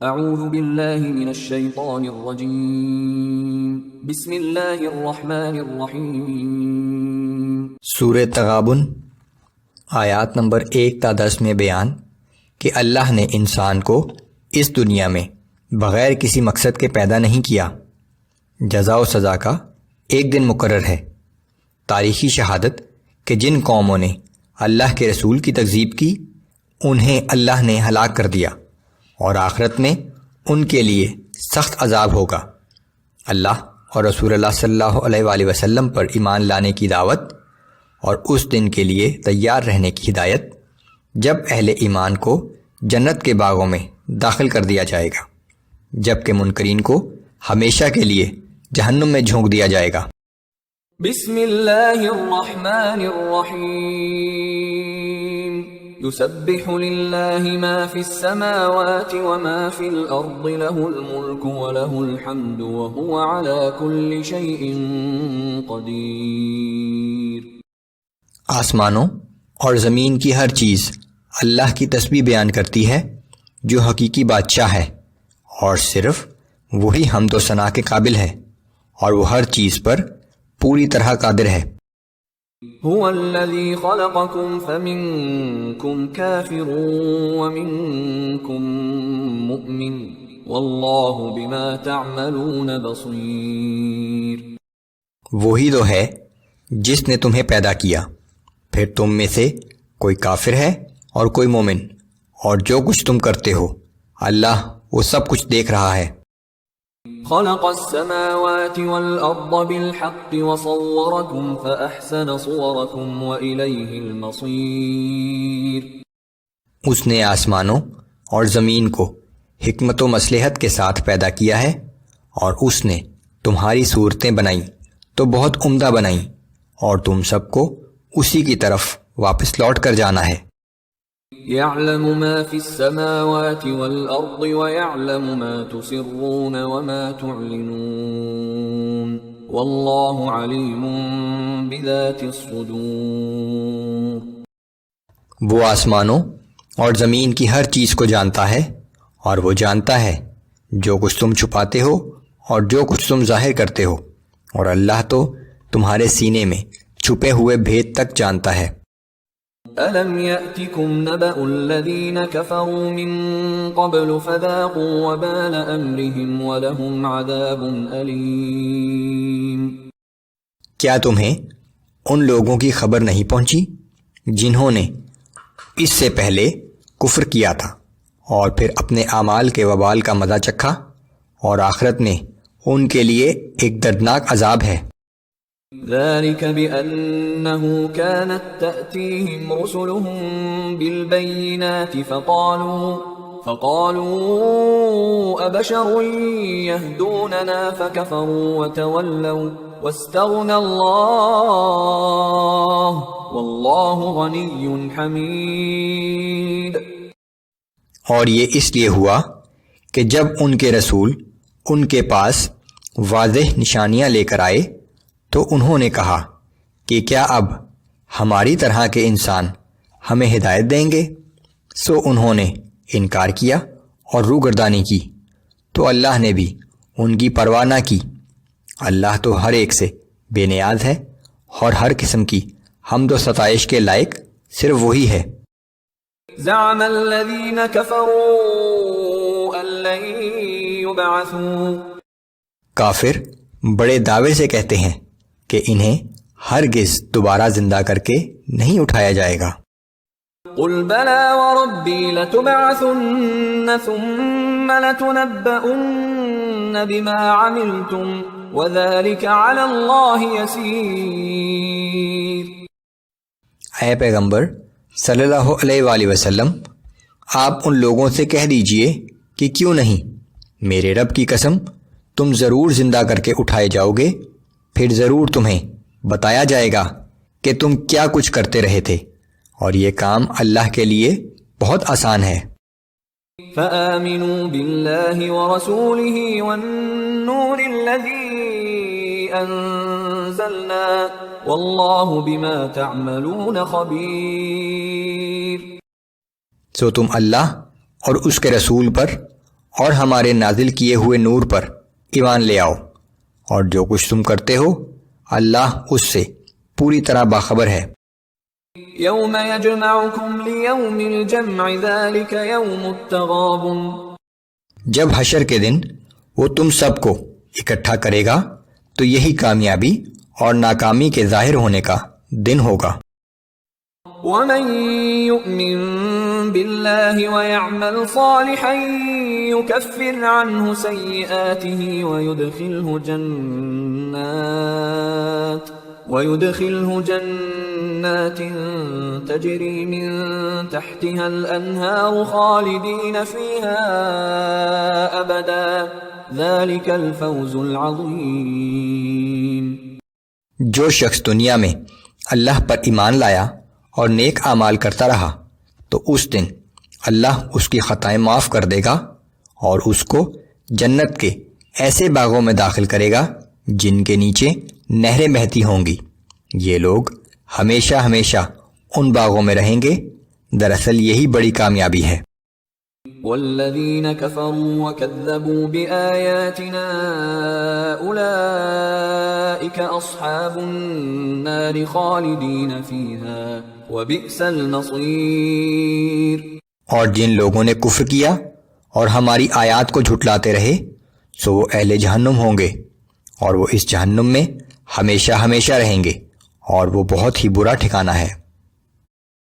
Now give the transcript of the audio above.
اعوذ باللہ من الشیطان الرجیم بسم اللہ الرحمن الرحیم۔ سورہ تغابن آیات نمبر 1 تا 10 میں بیان کہ اللہ نے انسان کو اس دنیا میں بغیر کسی مقصد کے پیدا نہیں کیا۔ جزا و سزا کا ایک دن مقرر ہے۔ تاریخی شہادت کہ جن قوموں نے اللہ کے رسول کی تکذیب کی انہیں اللہ نے ہلاک کر دیا، اور آخرت میں ان کے لیے سخت عذاب ہوگا۔ اللہ اور رسول اللہ صلی اللہ علیہ وآلہ وسلم پر ایمان لانے کی دعوت اور اس دن کے لیے تیار رہنے کی ہدایت جب اہل ایمان کو جنت کے باغوں میں داخل کر دیا جائے گا، جبکہ منکرین کو ہمیشہ کے لیے جہنم میں جھونک دیا جائے گا۔ بسم اللہ الرحمن الرحیم۔ یسبح للہ ما فی السماوات وما فی الارض له الملک وله الحمد وهو على كل شیء قدیر۔ آسمانوں اور زمین کی ہر چیز اللہ کی تسبیح بیان کرتی ہے جو حقیقی بادشاہ ہے، اور صرف وہی حمد و ثنا کے قابل ہے، اور وہ ہر چیز پر پوری طرح قادر ہے۔ هو الذی خلقکم فمنکم کافر ومنکم مؤمن واللہ بما تعملون بصیر۔ وہی تو ہے جس نے تمہیں پیدا کیا، پھر تم میں سے کوئی کافر ہے اور کوئی مومن، اور جو کچھ تم کرتے ہو اللہ وہ سب کچھ دیکھ رہا ہے۔ خلق السماوات والأرض بالحق وصوركم فأحسن صوركم وإليه المصير۔ اس نے آسمانوں اور زمین کو حکمت و مصلحت کے ساتھ پیدا کیا ہے، اور اس نے تمہاری صورتیں بنائیں تو بہت عمدہ بنائیں، اور تم سب کو اسی کی طرف واپس لوٹ کر جانا ہے۔ يعلم ما في السماوات والأرض ويعلم ما تسرون وما تعلنون والله عليم بذات الصدور۔ وہ آسمانوں اور زمین کی ہر چیز کو جانتا ہے، اور وہ جانتا ہے جو کچھ تم چھپاتے ہو اور جو کچھ تم ظاہر کرتے ہو، اور اللہ تو تمہارے سینے میں چھپے ہوئے بھید تک جانتا ہے۔ أَلَمْ يَأْتِكُمْ نَبَأُ الَّذِينَ كَفَرُوا مِن قَبْلُ فَذَاقُوا وَبَالَ أَمْرِهِمْ وَلَهُمْ عَذَابٌ أَلِيمٌ۔ کیا تمہیں ان لوگوں کی خبر نہیں پہنچی جنہوں نے اس سے پہلے کفر کیا تھا اور پھر اپنے اعمال کے وبال کا مزہ چکھا، اور آخرت میں ان کے لیے ایک دردناک عذاب ہے۔ ذلك بأنه كانت تأتيهم رسلهم بالبينات فقالوا أبشر يهدوننا فكفروا وتولوا واستغنى الله والله غني حميد۔ اور یہ اس لیے ہوا کہ جب ان کے رسول ان کے پاس واضح نشانیاں لے کر آئے تو انہوں نے کہا کہ کیا اب ہماری طرح کے انسان ہمیں ہدایت دیں گے؟ سو انہوں نے انکار کیا اور روگردانی کی، تو اللہ نے بھی ان کی پرواہ نہ کی۔ اللہ تو ہر ایک سے بے نیاز ہے، اور ہر قسم کی حمد و ستائش کے لائق صرف وہی ہے۔ زعم الذين كفروا أن لن يبعثوا۔ کافر بڑے دعوے سے کہتے ہیں کہ انہیں ہرگز دوبارہ زندہ کر کے نہیں اٹھایا جائے گا۔ قل بلى وربي لتبعثن ثم لتنبؤن بما عملتم وذلك على الله يسير۔ اے پیغمبر صلی اللہ علیہ وآلہ وسلم، آپ ان لوگوں سے کہہ دیجئے کہ کیوں نہیں، میرے رب کی قسم تم ضرور زندہ کر کے اٹھائے جاؤ گے، پھر ضرور تمہیں بتایا جائے گا کہ تم کیا کچھ کرتے رہے تھے، اور یہ کام اللہ کے لیے بہت آسان ہے۔ فآمنوا باللہ ورسولہ والنور الذی انزلنا واللہ بما تعملون خبیر۔ سو تم اللہ اور اس کے رسول پر اور ہمارے نازل کیے ہوئے نور پر ایمان لے آؤ، اور جو کچھ تم کرتے ہو اللہ اس سے پوری طرح باخبر ہے۔ یوم یجمعکم لیوم الجمع ذلک یوم التغابن، جب حشر کے دن وہ تم سب کو اکٹھا کرے گا تو یہی کامیابی اور ناکامی کے ظاہر ہونے کا دن ہوگا۔ ومن يؤمن بالله ويعمل صالحا يكفر عنه سيئاته ويدخله جنات تجري من تحتها الأنهار خالدين فيها أبدا ذلك الفوز العظيم۔ جو شخص دنیا میں اللہ پر ایمان لایا اور نیک اعمال کرتا رہا تو اس دن اللہ اس کی خطائیں معاف کر دے گا اور اس کو جنت کے ایسے باغوں میں داخل کرے گا جن کے نیچے نہریں بہتی ہوں گی۔ یہ لوگ ہمیشہ ہمیشہ ان باغوں میں رہیں گے، دراصل یہی بڑی کامیابی ہے۔ والذین کفروا وکذبوا بآیاتنا اولئک اصحاب النار خالدین فیہا وبئس المصیر۔ اور جن لوگوں نے کفر کیا اور ہماری آیات کو جھٹلاتے رہے سو وہ اہل جہنم ہوں گے، اور وہ اس جہنم میں ہمیشہ ہمیشہ رہیں گے، اور وہ بہت ہی برا ٹھکانہ ہے۔